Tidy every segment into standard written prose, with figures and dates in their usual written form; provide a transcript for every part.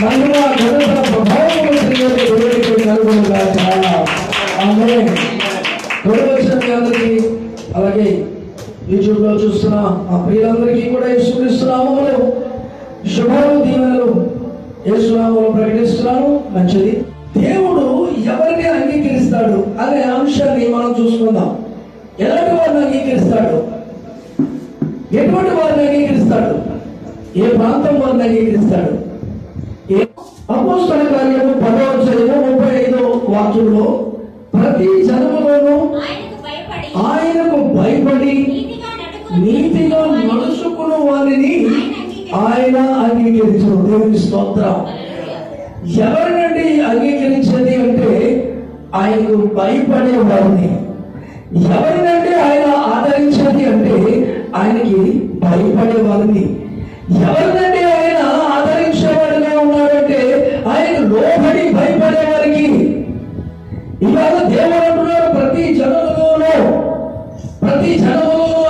మహిమ ఘనత ప్రభావములు దేవునికి కలుగునుగాక. ఆమేన్. వచ్చిన మీ అందరికీ, అలాగే యూట్యూబ్ లో చూస్తున్న ఆ ప్రియులందరికీ కూడా యేసుక్రీస్తు నామములో శుభాలు దీవెనలు యేసు నామములో ప్రకటిస్తున్నాను. మంచిది. దేవుడు ఎవరిని అంగీకరిస్తాడు అనే అంశాన్ని మనం చూసుకుందాం. ఎలాంటి వారిని అంగీకరిస్తాడు, ఎటువంటి వారిని అంగీకరిస్తాడు, ఏ ప్రాంతం వారిని అంగీకరిస్తాడు? అపోస్తల కార్యము 10వ అధ్యాయము 35వ వాక్యంలో ప్రతి జనములోనూ ఆయనకు భయపడి నీతిగా నడుచుకున్న వారిని ఆయన అంగీకరించను. దేవుని స్తోత్రం. ఎవరినండి అంగీకరించేది అంటే ఆయనకు భయపడే వారిని. ఎవరినంటే ఆయన ఆదరించేది అంటే ఆయనకి భయపడే వారిని. ఎవరినంటే ఆయన ఆదరించేవాడిగా ఉన్నాడంటే ఆయన లోబడి భయపడే వారికి. ఇవాళ దేవుడు అంటున్నారు ప్రతి జనములోనూ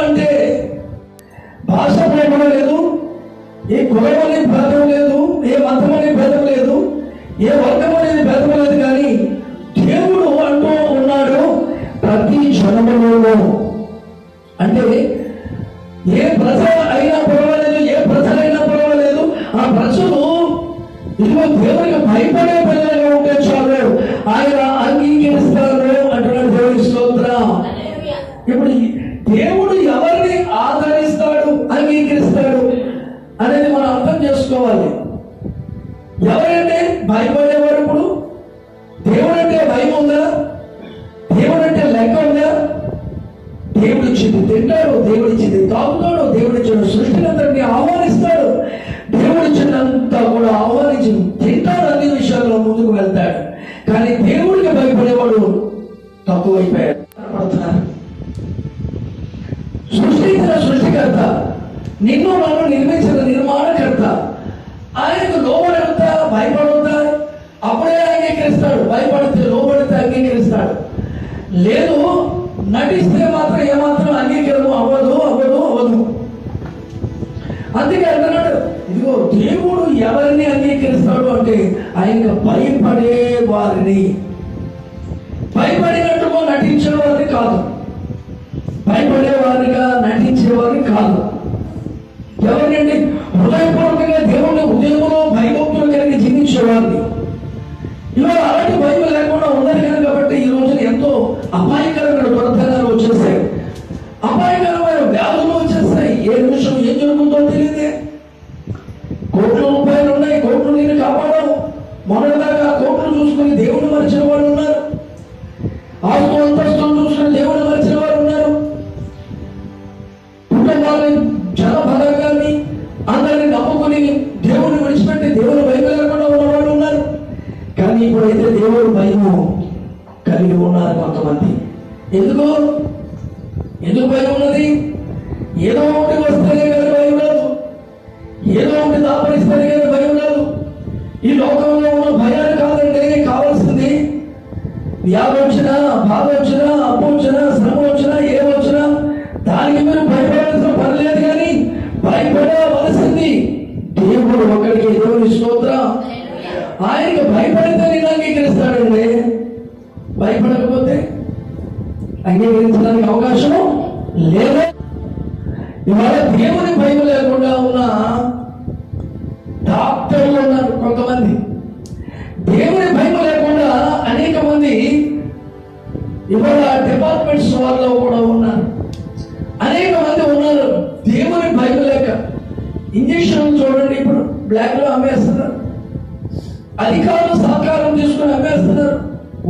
అంటే భాష భేదం లేదు, ఏ కులం అనే భేదం లేదు, ఏ మతం అనే భేదం లేదు, ఏ వర్గం అనేది భేదం లేదు. కానీ దేవుడు అంటూ ఉన్నాడు ప్రతి జనములోనూ. అంటే ఏ ప్రజ అయినా పర్వాలేదు, ఏ ప్రజలైనా పర్వాలేదు, ఆ ప్రజలు ఇదిగో దేవునికి భయపడే ప్రజలుగా ఉంటే చాలు, ఆయన అంగీకరిస్తారు అంటున్నాడు. దేవుని స్తోత్రం. ఇప్పుడు దేవుడు ఎవరిని ఆదరిస్తాడు, అంగీకరిస్తాడు అనేది మనం అర్థం చేసుకోవాలి. ఎవరంటే భయపడేవాడు? ఇప్పుడు దేవుడు అంటే భయం ఉందా? దేవుడు అంటే లెక్క ఉందా? దేవుడు ఇచ్చింది తింటాడు, దేవుడు ఇచ్చింది తాగుతాడు, దేవుడు ఇచ్చిన సృష్టినంతటిని ఆహ్వానిస్తాడు, దేవుడు ఇచ్చినంతా కూడా ఆహ్వానించి తింటాడు, అన్ని విషయాల్లో ముందుకు వెళ్తాడు. కానీ దేవుడికి భయపడేవాడు తక్కువైపోయాడు. సృష్టించిన సృష్టికర్త, నిన్ను నన్ను నిర్మించిన నిర్మాణకర్త, ఆయనకు లోబడతా భయపడతా అప్పుడే అంగీకరిస్తాడు. భయపడితే లోబడితే అంగీకరిస్తాడు. లేదు నటిస్తే మాత్రం ఏమాత్రం అంగీకారం అవ్వదు. అందుకే అంటున్నాడు ఇదిగో దేవుడు ఎవరిని అంగీకరిస్తాడు అంటే ఆయనకు భయపడే వారిని. భయపడినట్టుగా నటించేవారిని కాదు, భయపడేవారిగా నటించేవారిని కాదు. ఎవరినండి? హృదయపూర్వకంగా దేవుని హృదయంలో భయభక్తులు కలిగి జీవించేవారిని. ఇవాళ అలాంటి భయం లేకుండా ఉన్నది కాబట్టి ఈ రోజున ఎంతో అపాయకరమైన దుర్ధనాలు వచ్చేస్తాయి, అపాయకరమైన వ్యాధులు వచ్చేస్తాయి. ఏ నిమిషం ఏం జరుగుతుందో తెలియదే. కోట్ల రూపాయలు ఉన్నాయి, కోట్లు నేను కాపాడవు. మొన్నటిదాకా కోట్లు చూసుకుని దేవుని మరిచిన వాళ్ళు ఉన్నారు, ఆస్తు అంతస్తులు చూసుకుని దేవుని మరిచిన వారు ఉన్నారు, కుటుంబాలని జనపదంగాన్ని అందరినీ నమ్ముకుని దేవుని విడిచిపెట్టి దేవుని భయం లేకుండా ఉన్నవాళ్ళు ఉన్నారు. కానీ ఇప్పుడైతే దేవుడు భయము కలిగి ఉన్నారు కొంతమంది. ఎందుకు భయం ఉన్నది? ఏదో ఒకటి వస్తేనే కానీ భయం రాదు, ఏదో ఒకటి దాపరిస్తేనే కానీ భయం రాదు. ఈ లోకంలో ఉన్న భయాన్ని కాదంటే కావాల్సింది వ్యాధి వచ్చినా, బాధ వచ్చినా, అప్పు వచ్చినా, శ్రమ వచ్చినా, ఏమొచ్చినా దానికి మీరు భయపడాల్సిన పని లేదు. కానీ భయపడవలసింది దేవుడు ఒకరికి. దేవుని స్తోత్రం. ఆయనకి భయపడితే నేను అంగీకరిస్తాడండి, భయపడకపోతే అంగీకరించడానికి అవకాశం లేదా? ఇవాళ దేవుని భయం లేకుండా ఉన్న డాక్టర్లు ఉన్నారు కొంతమంది, దేవుని భయం లేకుండా అనేక మంది ఇవాళ డిపార్ట్మెంట్స్ వాళ్ళలో కూడా ఉన్నారు, అనేక మంది ఉన్నారు. దేవుని భయం లేక ఇంజక్షన్ చూడండి, ఇప్పుడు బ్లాక్ లో అమ్మేస్తున్నారు, అధికారులు సహకారం తీసుకుని అమ్మేస్తున్నారు,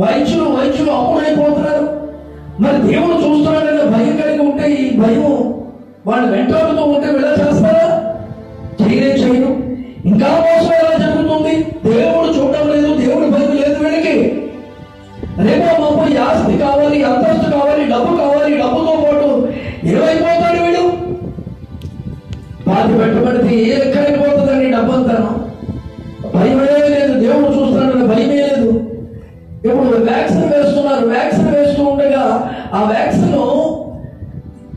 వైద్యులు అమ్ముడైపోతున్నారు. మరి దేవుడు చూస్తున్నాడనే భయం కలిగి ఉంటే ఈ భయం వాళ్ళు వెంటాడుతూ ఉంటే వీళ్ళ చేస్తారా? చేయను. ఇంకా మోసం ఎలా జరుగుతుంది? దేవుడు చూడటం లేదు, దేవుడి భయం లేదు వీళ్ళకి. రేపో మాపో ఈ ఆస్తి కావాలి, అంతస్తు కావాలి, డబ్బు కావాలి, డబ్బుతో పాటు ఏమైపోతాడు వీడు? బాధ పెట్టబడితే ఎక్కడికి పోతుందండి డబ్బు అంతాను? భయమే లేదు, దేవుడు చూస్తున్నాడని భయమే లేదు. ఇప్పుడు వ్యాక్సిన్ వేస్తున్నారు, వ్యాక్సిన్ వేస్తూ ఉండగా ఆ వ్యాక్సిన్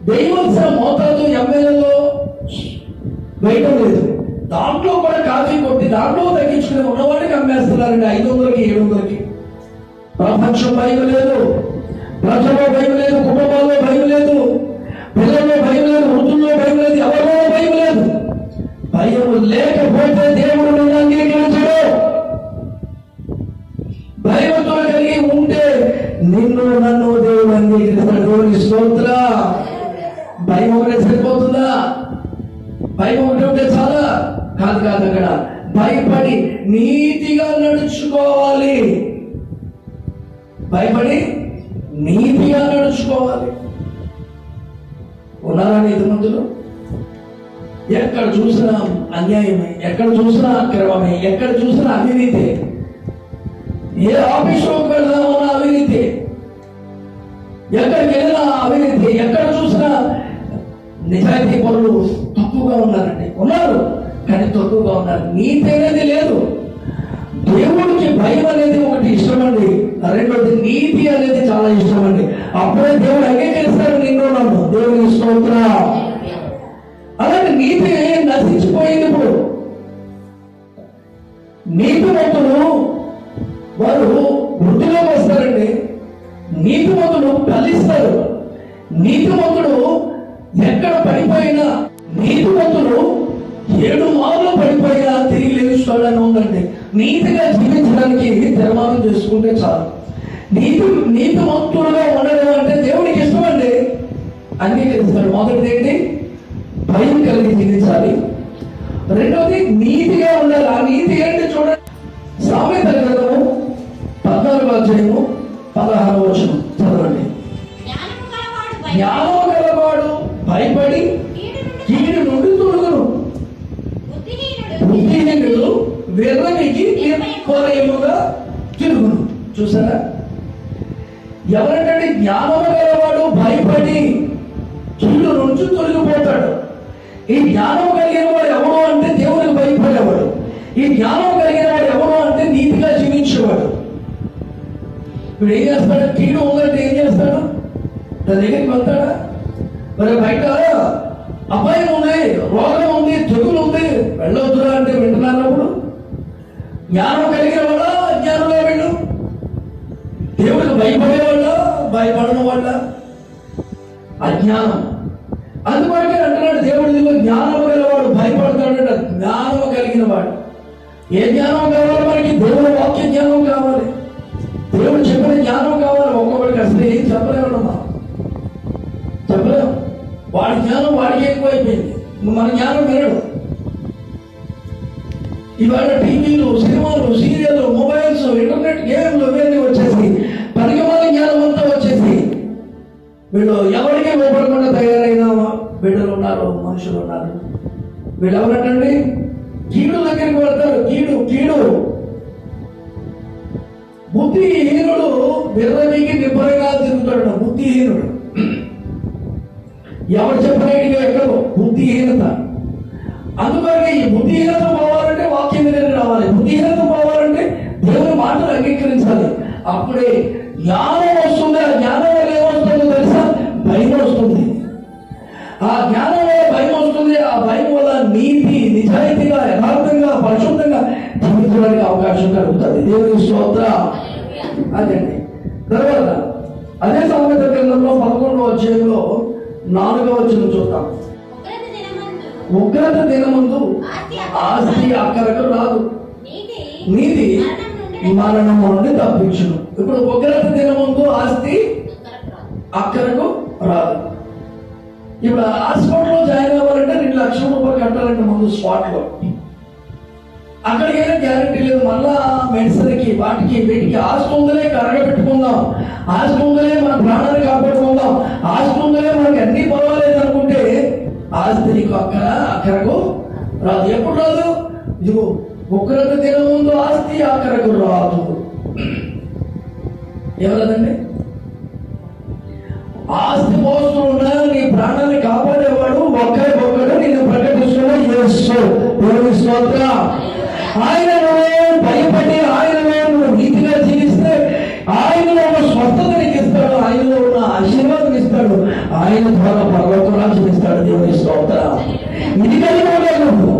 వేయవలసిన మోతాదు ఎంఎల్ఏలో వేయటం లేదు. దాంట్లో కూడా కాఫీ కొట్టి దాంట్లో తగ్గించుకుని ఉన్నవాడికి అమ్మేస్తున్నారండి 500కి 700కి. ప్రపంచం భయం లేదు, ప్రజల్లో భయం లేదు, కుటుంబాల్లో భయం లేదు, పిల్లల్లో భయం లేదు, వృద్ధుల్లో భయం లేదు, ఎవరిలో భయం లేదు. భయం లేకపోతే దేవుడు నిన్ను అంగీకరించడు. భయంతో కలిగి ఉంటే నిన్ను నన్ను దేవుడు అంగీకరిస్తాడు. దేవుని స్తోత్రం. భయం ఒకటే సరిపోతుందా? భయం ఒకటి ఉంటే చాలా కాదు. అక్కడ భయపడి నీతిగా నడుచుకోవాలి. భయపడి నీతిగా నడుచుకోవాలి. ఉన్నారా నీతిమంతులు? ఎక్కడ చూసినా అన్యాయమే, ఎక్కడ చూసినా అక్రమమే, ఎక్కడ చూసినా అవినీతి. ఏ ఆఫీసులోకి వెళ్దామన్నా అవినీతి, ఎక్కడికి వెళ్ళినా అవినీతి, ఎక్కడ చూసినా నిజాయితీ పనులు తక్కువగా ఉన్నారండి. ఉన్నారు కానీ తక్కువగా ఉన్నారు. నీతి అనేది లేదు. దేవుడికి భయం అనేది ఒకటి ఇష్టమండి, రెండోది నీతి అనేది చాలా ఇష్టమండి. అప్పుడే దేవుడు అంగీకరిస్తాడు నిన్ను నన్ను. దేవుని స్తోత్రం. అలాంటి నీతి నశించిపోయింది. ఇప్పుడు నీతిమంతులు వారు వృద్ధిలోకి వస్తారండి. నీతిమంతుడు ఫలిస్తాడు. నీతిమంతుడు ఎక్కడ పడిపోయినా, నీతిమంతుడు 7 మార్లు పడిపోయినా తిరిగి లేస్తాడని ఉందండి. నీతిగా జీవించడానికి తీర్మానం చేసుకుంటే చాలు. నీతిమంతుడుగా ఉండడం అంటే దేవునికి ఇష్టమండి, అంగీకరిస్తాడు. మొదటిది ఏంటి? భయం కలిగి జీవించాలి. రెండోది నీతిగా ఉండాలి. ఆ నీతి ఏంటి చూడండి. సామెతల గ్రంథము 14వ అధ్యాయము 16వ వచనం చదవండి. జ్ఞానము గలవాడు భయపడి కీడు నుండి తొలగును, బుద్ధిహీనుడు వెర్రనికి నిర్భయముగా తిరుగును. చూసారా? ఎవరంటే జ్ఞానము గలవాడు భయపడి కీడు నుంచి తొలగిపోతాడు. ఈ జ్ఞానం కలిగిన వాడు ఎవరు అంటే దేవునికి భయపడేవాడు. ఈ జ్ఞానం కలిగిన వాడు ఎవరు అంటే నీతిగా జీవించేవాడు. ఇప్పుడు ఏం చేస్తాడు? కీడు ఉందంటే ఏం చేస్తాడు? దాని దగ్గరికి వెళ్తాడా? మరి బయట అపాయం ఉంది, రోగం ఉంది, తెగులు ఉంది, వెళ్ళొద్దురా అంటే వింటున్నప్పుడు జ్ఞానం కలిగిన వాళ్ళ అజ్ఞానంలో వెళ్ళు. దేవుడికి భయపడేవాళ్ళ భయపడని వాళ్ళ అజ్ఞానం. అందువల్ల అంటున్నాడు దేవుడిలో జ్ఞానం గలవాడు భయపడతాడంట. జ్ఞానం కలిగిన వాడు. ఏ జ్ఞానం కావాలి మనకి? దేవుడి వాక్య జ్ఞానం కావాలి, దేవుడు చెప్పిన జ్ఞానం కావాలి. ఒక్కొక్కడికి అసలు ఏం చెప్పలేమమ్మా, చెప్పలేము. వాడి జ్ఞానం వాడికి ఎక్కువైపోయింది, మన జ్ఞానం వినడు. ఇవాళ టీవీలు, సినిమాలు, సీరియల్, మొబైల్స్, ఇంటర్నెట్, గేమ్లు ఇవన్నీ వచ్చేసి పరిగమాల జ్ఞానం అంతా వచ్చేసి వీళ్ళు ఎవరికి ఉపయోగపడకుండా తయారైన బిడ్డలు ఉన్నారు, మనుషులు ఉన్నారు. వీళ్ళు ఎవరంటండి? కీడు దగ్గరికి వెళ్తారు. కీడు కీడు. బుద్ధిహీనుడు విర్రవీకి నిబ్బరంగా తిరుగుతాడు. బుద్ధిహీనుడు ఎవరు చెప్పలేడు ఎక్కడో బుద్ధిహీనత. అందుకని ఈ బుద్ధిహీనత పోవాలంటే వాక్యం దగ్గరికి రావాలి. బుద్ధిహీనత పోవాలంటే దేవుని మాటలు అంగీకరించాలి. అప్పుడే జ్ఞానం వస్తుంది. ఆ జ్ఞానం వల్ల ఏమొస్తుందో తెలుసా? భయం వస్తుంది. ఆ జ్ఞానం వల్ల భయం వస్తుంది. ఆ భయం వల్ల నీతి, నిజాయితీగా, యథార్థంగా, పరిశుద్ధంగా జీవించడానికి అవకాశం కలుగుతుంది. దేవుని స్తోత్రం. అదండి. తర్వాత అదే సామెతల గ్రంథంలో 11వ అధ్యాయంలో 4వ వచనం చూద్దాం. ఉగ్రత దినమందు ఆస్తి అక్కరకు రాదు, నీతి మరణము నుండి తప్పించును. ఇప్పుడు ఉగ్రత దినమందు ఆస్తి అక్కరకు రాదు. ఇప్పుడు హాస్పిటల్లో జాయిన్ అవ్వాలంటే 2 లక్షల రూపాయలు కట్టాలంటే ముందు స్పాట్ లో. అక్కడికి ఏదైనా గ్యారంటీ లేదు. మళ్ళా మెడిసిన్కి వాటికి వీటికి ఆస్తి ఉందలే కరగబెట్టుకుందాం, ఆస్తి ఉందలే మన ప్రాణాన్ని కాపాడుకుందాం, ఆస్తి ఉందలే మనకి అన్ని పర్వాలేదు అనుకుంటే ఆస్తి నీకు అక్కరకు రాదు. ఎప్పుడు రాదు? ఇదిగో ఉగ్రత దినం ముందు ఆస్తి అక్కరకు రాదు. ఎవరదండి? ఆస్తి పోస్తున్నా నీ ప్రాణాన్ని కాపాడేవాడు ఒకే ఒక్కడు నేను ప్రకటిస్తున్నా యేసు. దేవుని స్తోత్రం. ఆయనను భయపడి ఆయనను నువ్వు నీతిగా జీవిస్తే ఆయనలో ఉన్న స్వస్థతనికి ఇస్తాడు, ఆయనలో ఉన్న ఆశీర్వాదం ఇస్తాడు, ఆయన ద్వారా పర్వతం రాజ్యం ఇస్తాడు. దేవుని స్తోత్రం. ఇది కలిగి నువ్వు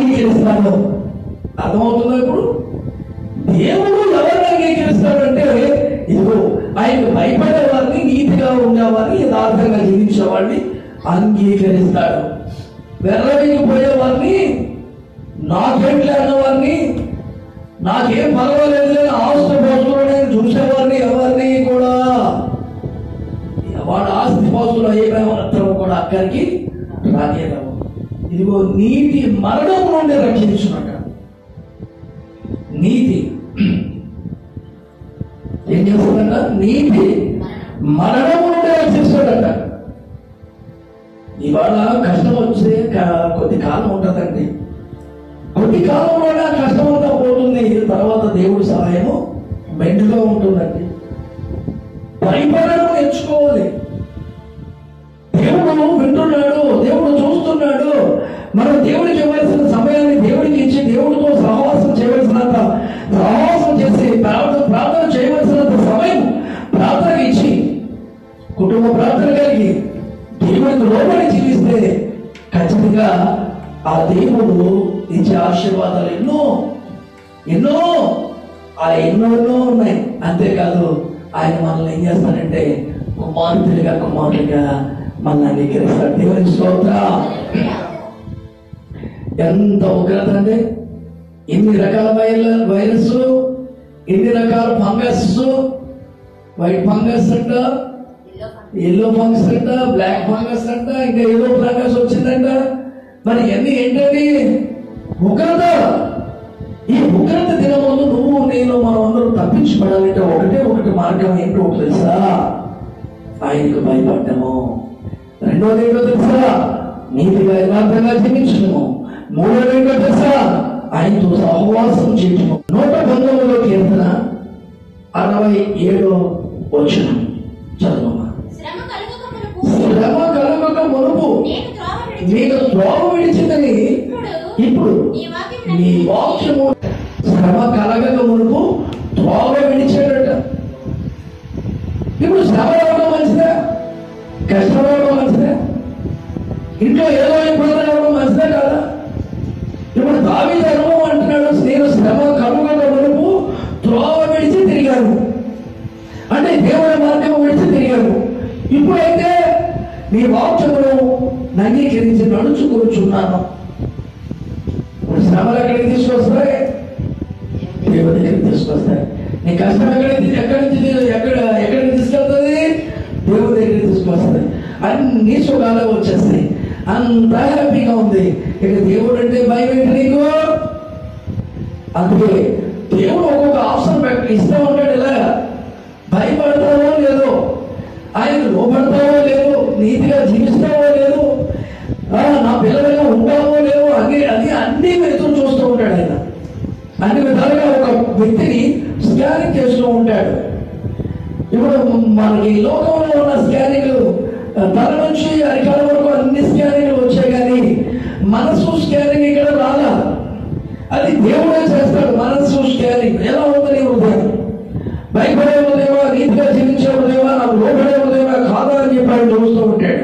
అంగీకరిస్తాడు. అర్థమవుతుందా? ఇప్పుడు దేవుడు ఎవరిని అంగీకరిస్తాడంటే ఇదిగో ఆయనకు భయపడే వారిని, నీతిగా ఉండేవారిని, యథార్థంగా జీవించే వాడిని అంగీకరిస్తాడు. వెర్రవిగిపోయే వారిని, నాకేంట్లే అన్నవారిని, నాకేం పర్వాలేదు ఆస్తి పాస్తులు నేను చూసేవారిని ఎవరిని కూడా, వాడు ఆస్తి పాస్తులు అయ్యే మాత్రం కూడా అక్కడికి రానియడం. ఇదిగో నీతి మరణం నుండి రక్షించున్నట. నీతి ఏం చేస్తుందంట? నీతి మరణము నుండి రక్షిస్తాడట. ఇవాళ కష్టం వచ్చే కొద్ది కాలం ఉంటుందండి. కొద్ది కాలంలోనే కష్టం అంతా పోతుంది. తర్వాత దేవుడి సహాయము మెండుగా ఉంటుందండి. భయపడడం నేర్చుకోవాలి. దేవుడు వింటున్నాడు, దేవుడు చూస్తున్నాడు. మనం దేవుడికి ఇవ్వాల్సిన సమయాన్ని దేవుడికి ఇచ్చి దేవుడితో సహవాసం చేయవలసినంత సహవాసం చేసి ప్రార్థన చేయవలసినంత సమయం ప్రార్థన ఇచ్చి కుటుంబ ప్రార్థన కలిగి దేవుడికి లోబడి జీవిస్తే ఖచ్చితంగా ఆ దేవుడు ఇచ్చే ఆశీర్వాదాలు ఎన్నో ఎన్నో ఎన్నో ఉన్నాయి. అంతేకాదు ఆయన మనల్ని ఏం చేస్తాడంటే కుమారులుగా మనల్ని అంగీకరిస్తాడు. దేవుని స్తోత్రం. ఎంత ఉగ్రత అంటే ఎన్ని రకాల వైరస్, ఎన్ని రకాల ఫంగస్, వైట్ ఫంగస్ అంట, ఎల్లో ఫంగస్ అంట, బ్లాక్ ఫంగస్ అంట, ఇంకా ఏదో ఫంగస్ వచ్చిందంట. మరి ఇవన్నీ ఏంటండి? ఉగ్రత. ఈ ఉగ్రత దినముందు నువ్వు నేను మనం అందరూ తప్పించబడాలంటే ఒకటి మార్గం ఏంటో తెలుసా? ఆయనకు భయపడ్డము. రెండోది ఏంటో తెలుసా? నీతిగా యథార్థంగా జీవించడము. మూడోది ఏంటో తెలుసా? ఆయనతో సహవాసం చేయటము. 119 కీర్తన 67 వచనం చదవమ్మా. శ్రమ కలుగక మునుపు నేను త్రోవ విడిచిందని ఇప్పుడు నీ వాక్యము. శ్రమ కలగక మునుపు త్రోవ విడిచాడట. ఇప్పుడు శ్రమ రావడం మంచిదే, కష్టం రావడం మంచిదే, ఇంట్లో ఏదో ఇబ్బంది రావడం మంచిదే కాదా? ఇప్పుడు దావీదు అనుభవం అంటున్నాడు, నేను శ్రమ కలుగక మునుపు త్రోవ విడిచి తిరిగాను అంటే దేవుడి మార్గం విడిచి తిరిగాను. ఇప్పుడైతే నీ వాక్యమును అంగీకరించి నడుచుకొనుచున్నాను. ఇప్పుడు శ్రమలు ఎక్కడికి తీసుకొస్తాయి? దేవుడి దగ్గరికి తీసుకొస్తాయి. నీ కష్టం ఎక్కడికి తీసుకెళ్తుంది? దేవుడి దగ్గరికి తీసుకొస్తుంది. అన్ని సుఖాలు వచ్చేస్తాయి, అంత హ్యాపీగా ఉంది. ఇక దేవుడు అంటే భయం ఏంటి నీకు? అందుకే దేవుడు ఒక్కొక్క ఆప్షన్ ఇస్తూ ఉంటాడు. ఇలా భయపడతావో లేదో, ఆయన లోపడతావో లేదో, నీతిగా జీవిస్తావో లేదో, నా పిల్లలుగా ఉంటావో లేదో అన్ని ఎదురు చూస్తూ ఉంటాడు. ఆయన అన్ని విధాలుగా ఒక వ్యక్తిని స్కానింగ్ చేస్తూ ఉంటాడు. ఇప్పుడు మనకి లోకంలో ఉన్న స్కానింగ్లు తల నుంచి అరికాల వరకు అన్ని స్కానింగ్లు వచ్చాయి, కానీ మనసు స్కానింగ్ ఇక్కడ రాలా. అది దేవుడే చేస్తాడు. మనసు స్కానింగ్ ఎలా ఉందని హృదయం, భయపడే ఉదయమా, నీతిగా జీవించే ఉదయమా, నాకు లోపడే ఉదయమా కాదా అని చెప్పి ఆయన చూస్తూ ఉంటాడు.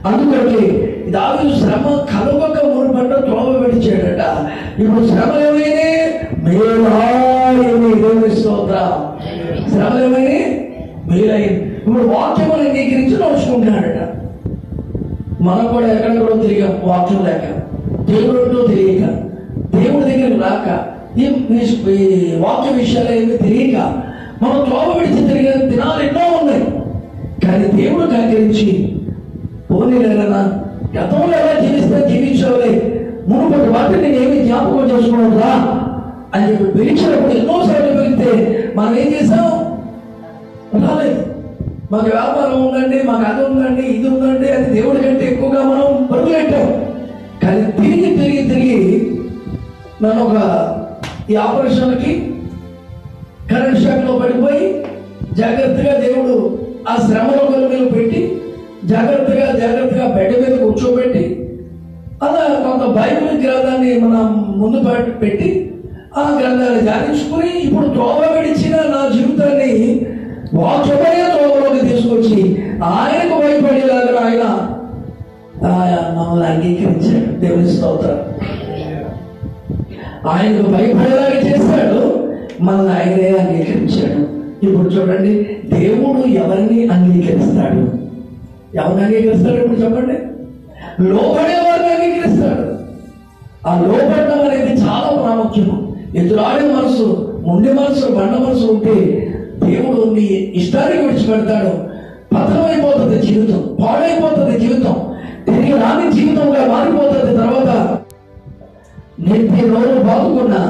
అందుకని దావీదు శ్రమ కలగక మునుపట త్రోవ విడిచాడట. ఇప్పుడు శ్రమ ఏమైనా మేలైంది. దేవుని స్తోత్రం. శ్రమ ఏమైనా మేలైంది. ఇప్పుడు వాక్యం అంగీకరించి నడుచుకుంటున్నాడట. మనం కూడా ఎక్కడెక్కడో తిరిగాం, వాక్యం లేక, దేవుడితో తెలియక, దేవుడి దగ్గరికి రాక, ఈ వాక్య విషయాలు ఏమి తెలియక మనం త్రోవ విడిచి తిరిగిన దినాలు ఎన్నో ఉన్నాయి. కానీ దేవుడు అంగీకరించి పోనీలేనా, గతంలో ఎలా జీవించాలి, మునుపటి వాటిని నేను ఏమి జ్ఞాపకం చేసుకోవద్దా అని చెప్పి పిలిచినప్పుడు ఎన్నోసార్లు పిలిస్తే మనం ఏం చేసాం? రాలేదు. మాకు వ్యాపారం ఉందండి, మాకు అది ఉందండి, ఇది ఉందండి, అది దేవుడి కంటే ఎక్కువగా మనం పరుగులెట్టాం. కానీ తిరిగి నన్ను ఈ ఆపరేషన్కి కరెంట్ షాక్లో పడిపోయి జాగ్రత్తగా దేవుడు ఆ శ్రమలో మీద పెట్టి జాగ్రత్తగా బెడ్ మీద కూర్చోబెట్టి అలా కొంత బైబిల్ గ్రంథాన్ని మనం ముందు పెట్టి ఆ గ్రంథాన్ని ధ్యానించుకుని ఇప్పుడు త్రోవ విడిచిన నా జీవితాన్ని వాక్యమైన త్రోవలోకి తీసుకొచ్చి ఆయనకు భయపడేలాగా ఆయన మమ్మల్ని అంగీకరించాడు. దేవుని స్తోత్రం. ఆయనకు భయపడేలాగా చేశాడు, మనల్ని ఆయనే అంగీకరించాడు. ఇప్పుడు చూడండి, దేవుడు ఎవరిని అంగీకరిస్తాడు? ఎవరిని అంగీకరిస్తాడు? ఇప్పుడు చెప్పండి. లోబడే వారిని అంగీకరిస్తాడు. ఆ లోబడడం అనేది చాలా ప్రాముఖ్యం. ఎదురాడే మనసు, మొండి మనసు, బండ మనసు ఉంటే దేవుడు నీ ఇష్టానికి విడిచిపెడతాడు. పతనమైపోతుంది జీవితం, పాడైపోతుంది జీవితం, తిరిగి రాని జీవితంగా మారిపోతుంది. తర్వాత నేను రోజు బాగుకున్నా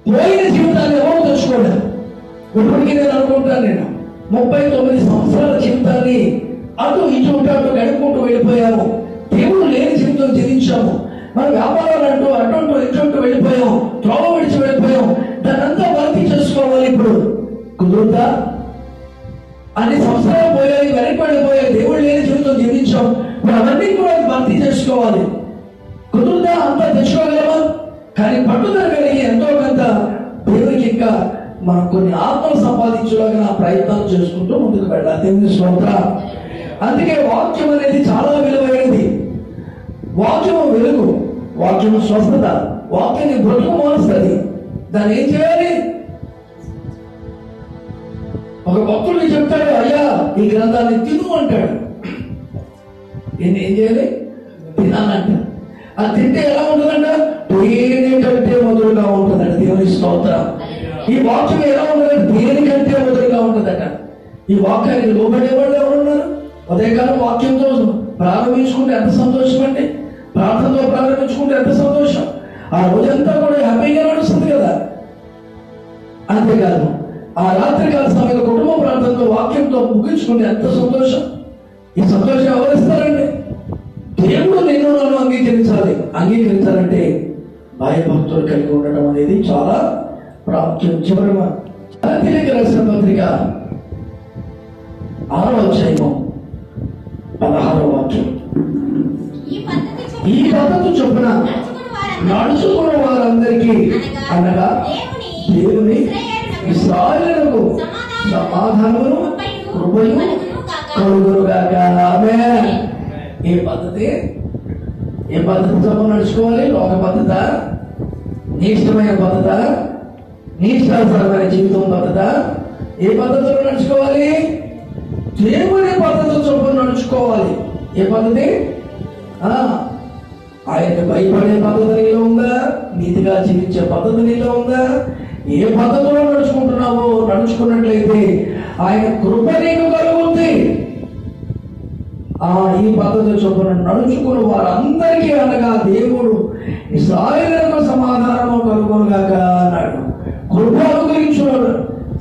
పోయిన జీవితాన్ని ఎవరు తెచ్చుకోలేదు. ఇప్పటికీ నేను అనుకుంటాను, నేను 39 సంవత్సరాల జీవితాన్ని అటు ఇటు గడుపుకుంటూ వెళ్ళిపోయాము. దేవుడు లేని జీవితం జీవించాము. మన వ్యాపారాలు అంటూ అటు ఇటు వెళ్ళిపోయాం, త్రోవ విడిచి వెళ్ళిపోయాం. దాన్నంతా భర్తీ చేసుకోవాలి. ఇప్పుడు కుదురుతా? అన్ని సంవత్సరాలు పోయాయి, వెనక్కి వెళ్ళిపోయాయి. దేవుడు లేని జీవితం జీవించాం. ఇప్పుడు అవన్నీ కూడా భర్తీ చేసుకోవాలి. కుదురుతా? అంతా తెచ్చుకోగలమా? కానీ పట్టుదల కలిగి ఎంతో కొంత దేవునికి ఇంకా మనం కొన్ని ఆత్మలు సంపాదించడానికి ప్రయత్నాలు చేసుకుంటూ ముందుకు వెళ్ళాలి. దేవుని స్తోత్రం. అందుకే వాక్యం అనేది చాలా విలువైనది. వాక్యము వెలుగు, వాక్యము స్వస్థత, వాక్యాన్ని బ్రతుకు మారుస్తుంది. దాన్ని ఏం చేయాలి? ఒక భక్తుడిని చెప్తాడు, అయ్యా ఈ గ్రంథాన్ని తిను అంటాడు. ఏం చేయాలి? తినాలంట. అది తింటే ఎలా ఉంటుందంట? దేనికంటే మధురంగా ఉంటుందట. దేవుని స్తోత్రం. ఈ వాక్యం ఎలా ఉంటుందంటే దేనికంటే మధురంగా ఉంటుందట. ఈ వాక్యానికి లోబడే వాళ్ళు ఎవరున్నారు? ఉదయకాలం వాక్యంతో ప్రారంభించుకుంటే ఎంత సంతోషం అండి. ప్రార్థనతో ప్రారంభించుకుంటే ఎంత సంతోషం. ఆ రోజంతా కూడా హ్యాపీగా నడుస్తుంది కదా. అంతేకాదు ఆ రాత్రికాల సమయంలో కుటుంబ ప్రార్థనతో వాక్యంతో ముగించుకుంటే ఎంత సంతోషం. ఈ సంతోషం ఎవరిస్తారండి? దేవుడు నిన్ను నన్ను అంగీకరించాలంటే భయభక్తులు కలిగి ఉండటం అనేది చాలా ప్రాముఖ్యం. చివరగా తిరిగి రాసిన పత్రిక 6వ అధ్యాయము 16వ వాక్యం. ఈ పద్ధతి చొప్పున నడుచుకున్న వారందరికీ అనగా దేవుని ఇశ్రాయేలుకు సమాధానమును కృపయు కలుగునుగాక. ఆమేన్. ఏ పద్ధతి చొప్పున నడుచుకోవాలి? లోక పద్ధత, నీ ఇష్టమైన పద్ధత, నీ ఇష్టానుసారమైన జీవితం పద్ధత? ఏ పద్ధతిలో నడుచుకోవాలి? దేవుని పద్ధతి చొప్పున నడుచుకోవాలి. ఏ పద్ధతి? ఆయనకు భయపడే పద్ధతి నీలో ఉందా? నీతిగా జీవించే పద్ధతి నీలో ఉందా? ఏ పద్ధతిలో నడుచుకుంటున్నావో నడుచుకున్నట్లయితే ఆయన కృప నీకు కలుగుతుంది. ఈ పద్ధతి చొప్పున నడుచుకుని వారందరికీ అనగా దేవుడు ఇశ్రాయేలుకు సమాధానము కలుగునుగాక అన్నాడు. కృప అనుగ్రహించున్నాడు.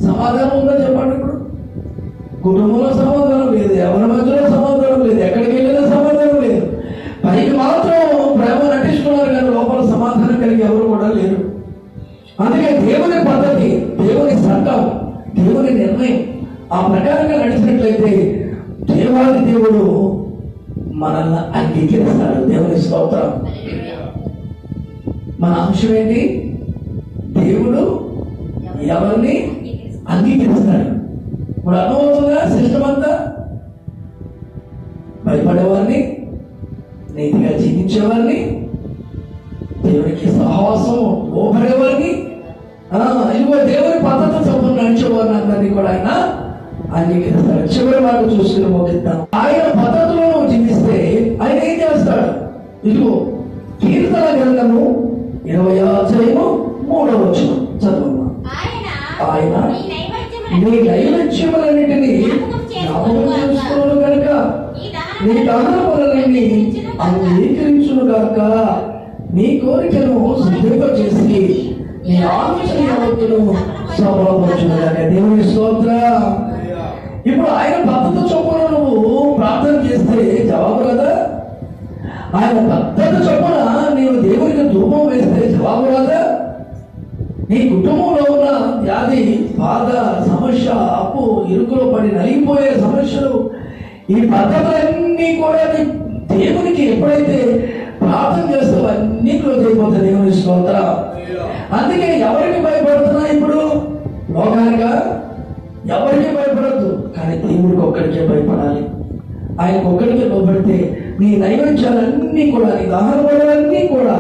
సమాధానం ఉందా చెప్పండి? ఇప్పుడు కుటుంబంలో సమాధానం లేదు, ఎవరి మధ్యలో సమాధానం లేదు, ఎక్కడికి వెళ్ళినా సమాధానం లేదు. పైకి మాత్రం ప్రేమ నటిస్తున్నారు కానీ లోపల సమాధానం కలిగి ఎవరు కూడా లేరు. అందుకే దేవుని పద్ధతి, దేవుని చట్టం, దేవుని నిర్ణయం ఆ ప్రకారంగా నడిచినట్లయితే దేవాది దేవుడు మనల్ని అంగీకరిస్తాడు. దేవుని స్తోత్రం. మన అంశం ఏంటి? దేవుడు ఎవరిని అంగీకరిస్తాడు. ఇప్పుడు అర్థమవుతుందా? సిస్టమ్ అంతా భయపడేవారిని, నీతిగా జీవించేవారిని, దేవునికి సహవాసం లోబడేవారిని, ఇదిగో దేవుని పద్ధతి చొప్పున నడిచేవారిని అందరినీ కూడా ఆయన అంగీకరిస్తాడు. చివరి మాట చూసుకుని ముగిద్దాం. ఆయన పద్ధతిలో జీవిస్తే ఆయన ఏం చేస్తాడు? ఇదిగో కీర్తన గ్రంథము 20వ అధ్యాయము 3వ వచనం చదువు. ఆయన నీ నైవేద్యములన్నిటినీ జ్ఞాపకం చేసుకోను కనుక నీ దహన పనులన్నీ అంగీకరించును గాక. నీ కోరికను సిద్ధింపచేసి నీ ఆలోచన యావత్తును సఫలపరచును గాక. దేవుని స్తోత్రం. ఇప్పుడు ఆయన పద్ధతి చొప్పున నువ్వు ప్రార్థన చేస్తే జవాబు రాదా? ఆయన పద్ధతి చొప్పున నీవు దేవునికి ధూపం వేస్తే జవాబు రాదా? నీ కుటుంబంలో ఉన్న వ్యాధి, బాధ, సమస్య, అప్పు, ఇరుకులో పడి నలిగిపోయే సమస్యలు, ఈ పద్ధతులన్నీ కూడా దేవునికి ఎప్పుడైతే ప్రార్థన చేస్తావో అన్ని క్లోజ్ అయిపోతాయి. దేవుని స్తోత్రం. అందుకే ఎవరికి భయపడుతున్నా ఇప్పుడు? లోకానిగా ఎవరికి భయపడద్దు, కానీ దేవుడికి ఒక్కడికే భయపడాలి. ఆయనకు ఒక్కడికే భయపడితే నీ నైవేద్యాలన్నీ కూడా, నీ దహన బలులన్నీ కూడా,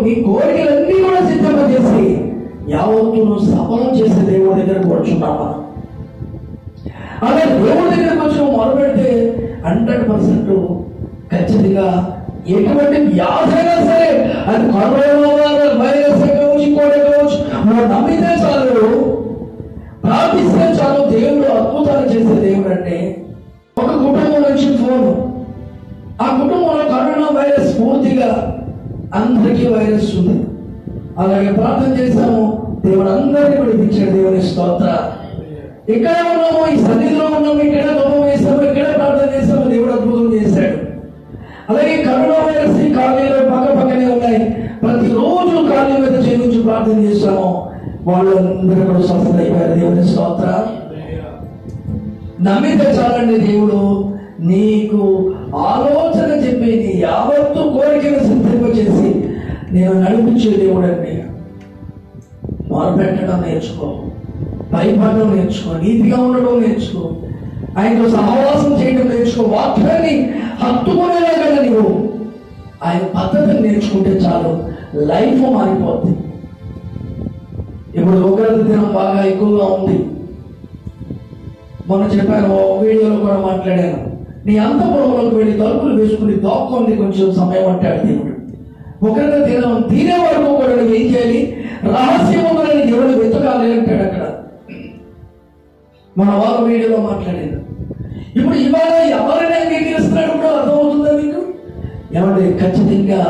నీ కోరికలన్నీ కూడా సిద్ధపచేసి యావత్తును సఫలం చేసే దేవుడి దగ్గరకు వచ్చున్నావా? అలా దేవుడి దగ్గరకు వచ్చి మొదలుపెడితే 100% ఖచ్చితంగా ఎటువంటి వ్యాధైనా సరే, అది కరోనా వైరస్ కావచ్చు, ఇంకోటి కావచ్చు, నువ్వు నమ్మితే చాలు, ప్రార్థిస్తే చాలు, దేవుడు అద్భుతాలు చేసే దేవుడు. అంటే ఒక కుటుంబం నుంచి ఫోన్, ఆ కుటుంబంలో కరోనా వైరస్ పూర్తిగా అందరికీ వైరస్ ఉంది. అలాగే ప్రార్థన చేశాము, దేవుడు అందరినీ విడిపించాడు. దేవుని స్తోత్ర. ఇక్కడ ఉన్నాము, ఈ సన్నిధిలో ఉన్నాము, ఇక్కడ దూరం వేసాము, ఇక్కడ ప్రార్థన చేసాము, దేవుడు అద్భుతం చేశాడు. అలాగే కరోనా వైరస్ ఈ కాలనీలో పక్కనే ఉన్నాయి. ప్రతిరోజు కాలనీ మీద చేయించి ప్రార్థన చేశాము, వాళ్ళందరూ కూడా స్వస్థత అయిపోయారు. దేవుని స్తోత్ర. నమ్మితే చాలండి, దేవుడు నీకు ఆలోచన చెప్పి నీ యావత్తు కోరికను సిద్ధింపచేసి నేను నడిపించే దేవుడు అండి. మొరపెట్టడం నేర్చుకో, భయపడడం నేర్చుకో, నీతిగా ఉండడం నేర్చుకో, ఆయనతో సహవాసం చేయడం నేర్చుకో, వాక్యాన్ని హత్తుకునేలాగా నీవు ఆయన పద్ధతిని నేర్చుకుంటే చాలు, లైఫ్ మారిపోద్ది. ఇప్పుడు ఉగ్రత దినం బాగా ఎక్కువగా ఉంది. మొన్న చెప్పాను, వీడియోలో కూడా మాట్లాడాను. నీ అంతఃపురంలోకి వెళ్ళి తలుపులు వేసుకుని దాక్కోండి కొంచెం సమయం అంటాడు దేవుడు. ఉగ్రత దినం తీరే వరకు కూడా నువ్వు ఏం చేయాలి? రహస్యములని దేవుడు వెతకాలి అంటాడు అక్కడ. మన వారు వీడియోలో మాట్లాడారు. ఇప్పుడు ఇవాళ ఎవరిని అంగీకరిస్తున్నాడు కూడా అర్థమవుతుందా మీకు? ఎవరి ఖచ్చితంగా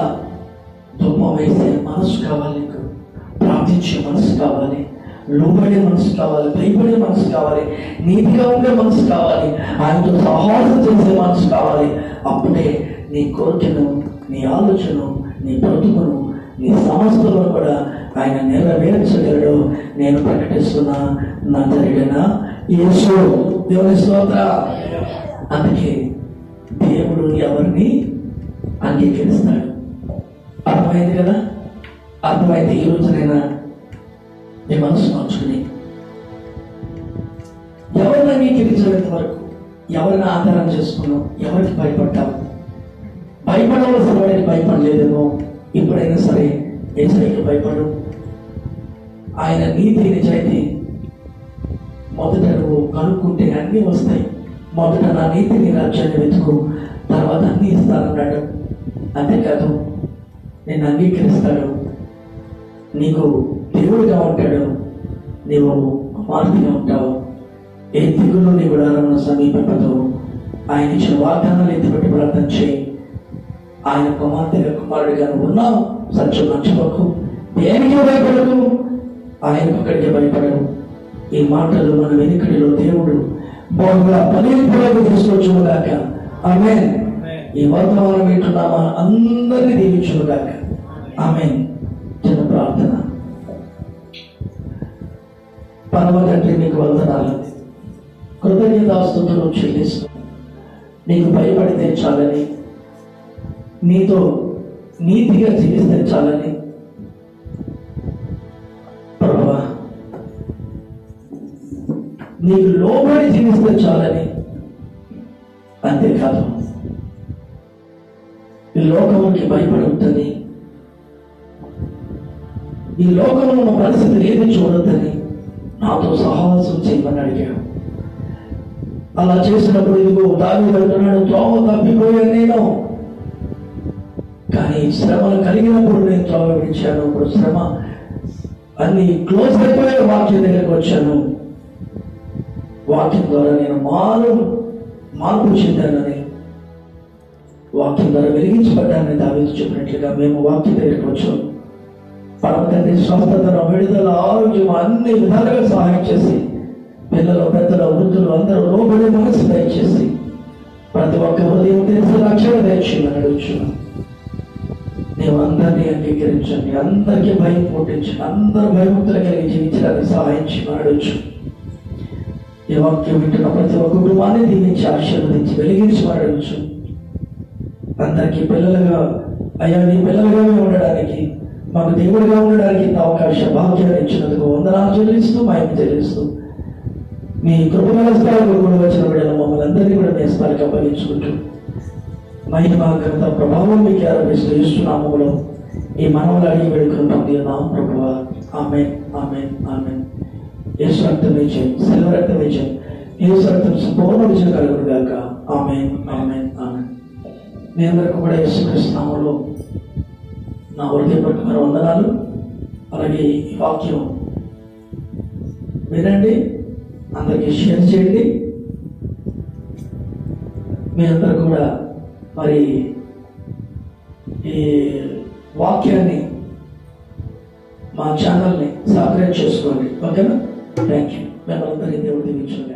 ధూపం వేసే మనసు కావాలి, నీకు ప్రార్థించే మనసు కావాలి, లోబడే మనసు కావాలి, భయపడే మనసు కావాలి, నీతిగా ఉండే మనసు కావాలి, ఆయనతో సహవాసం చేసే మనసు కావాలి. అప్పుడే నీ కోరికను, నీ ఆలోచన, నీ బ్రతుకును, నీ సమస్యలను కూడా ఆయన నెరవేర్చగలడు. నేను ప్రకటిస్తున్నా, నజరేయుడైన యేసు. దేవుని స్తోత్ర. అందుకే దేవుడు ఎవరిని అంగీకరిస్తాడు. అర్థమైంది కదా? అర్థమైతే ఈ రోజునైనా నీ మనసు మార్చుకుని ఎవరిని అంగీకరించేంత వరకు, ఎవరిని ఆధారం చేసుకున్నావు, ఎవరికి భయపడ్డావు, భయపడవలసిన వాడికి భయపడలేదేమో, ఇప్పుడైనా సరే యేసయ్యకి భయపడు. ఆయన నీతి నిజాయితీ మొదట నువ్వు కనుక్కుంటే అన్నీ వస్తాయి. మొదట నా నీతిని, రాజ్యాన్ని వెతుకు, తర్వాత అన్నీ ఇస్తానన్నాడు. అంతేకాదు, నేను అంగీకరిస్తాడు, నీకు దేవుడిగా ఉంటాడు, నీవు కుమార్తెగా ఉంటావు, ఏ దిగులు నీ గుడారమును సమీపపదు. ఆయన ఇచ్చిన వాగ్దానాలు ఎత్తిపెట్టి ప్రార్థన చేయి. ఆయన కుమార్తెగా, కుమారుడిగా నువ్వు ఉన్నావు. సత్యం మర్చిపోకు, దేనికి భయపడకు, ఆయనకు ఒక్కడికి భయపడవు. ఈ మాటలు మన వెనుకడిలో దేవుడు బహుగా ఫలింపులకు తీసుకొచ్చుగాక. ఆమేన్. ఈ వర్తమానం వింటున్నామా అందరినీ దీవించుగాక. ఆమేన్. చిన్న ప్రార్థన. పరమ తండ్రి, నీకు వందనాలు, కృతజ్ఞతాస్తుతులు చెల్లిస్తూ, నీకు భయపడితే చాలని, నీతో నీతిగా జీవిస్తే చాలని, ప్రభువా నీకు లోబడి జీవిస్తే చాలని, అంతేకాదు ఈ లోకముకి భయపడొద్దని, ఈ లోకంలో ఉన్న పరిస్థితులు ఏది చూడొద్దని నాతో సహవాసం చేయమని అడిగాడు. అలా చేసినప్పుడు ఇదిగో దావీదు అంటున్నాడు, త్రోవ తప్పిపోయాను నేను, కానీ శ్రమలు కలిగినప్పుడు నేను త్రోవ విడిచాను. ఇప్పుడు శ్రమ అన్ని క్లోజ్ అయిపోయే వాక్యం దగ్గరకు వచ్చాను. వాక్యం ద్వారా నేను మార్పు చెందానని, వాక్యం ద్వారా వెలిగించబడ్డానని దావీదు చెప్పినట్లుగా మేము వాక్యం దగ్గరకు వచ్చాం. పరమ తండ్రి స్వస్థతను, విడుదల, ఆరోగ్యం అన్ని విధాలుగా సహాయం చేసి, పిల్లలు, పెద్దలు, వృద్ధులు అందరూ లోబడే మనసు దయచేసి, ప్రతి ఒక్క హృదయం తెలిసి రక్షణ దయచేయమని అడుగుచున్నాం. నీవు అందరినీ అంగీకరించండి, అందరికీ భయం పుట్టించండి, అందరూ భయముక్తులు కలిగి జీవించడానికి సహాయం చేయమని అడుగుచు. ఈ వాక్యం వింటున్న ప్రతి ఒక్క కుటుంబాన్ని దీవించి, ఆశీర్వదించి, వెలిగించమని అడుగుచు. అందరికీ పిల్లలుగా, అయ్యా నీ పిల్లలుగానే ఉండడానికి, మాకు దేవుడిగా ఉండడానికి ఇంత అవకాశ భాగ్యాన్ని ఇచ్చినందుకు వందనాలు చెల్లిస్తూ, మహిమ చెల్లిస్తూ, మీ కృపగల స్థలాలకు కూడా వచ్చిన బిడ్డలు మమ్మల్ని అందరినీ కూడా మీ స్థలానికి అప్పగించుకుంటూ, మహిమ ఘనత ప్రభావం మీకు ఆరోపిస్తూ ఇస్తున్నాములో ఈ మనవులు అడిగి వేడుకలు పొందినాం ప్రభువా. ఆమేన్, ఆమేన్, ఆమేన్. యేసు రక్తం విజయం, శిలువ రక్తం విజయం, యేసు రక్తం సంపూర్ణ విజయం కలుగును గాక. ఆమేన్, ఆమేన్, ఆమేన్. మీ అందరికీ కూడా యేసుక్రీస్తు నామములో నా హృదయపూర్వకమైన వందనాలు. అలాగే ఈ వాక్యం వినండి, అందరికీ షేర్ చేయండి. మీ అందరూ కూడా మరి ఈ వాక్యాన్ని మా ఛానల్ని సబ్స్క్రైబ్ చేసుకోండి. ఓకేనా? Thank you. మిమ్మల్ని అందరికీ దేవుడు దీవించును.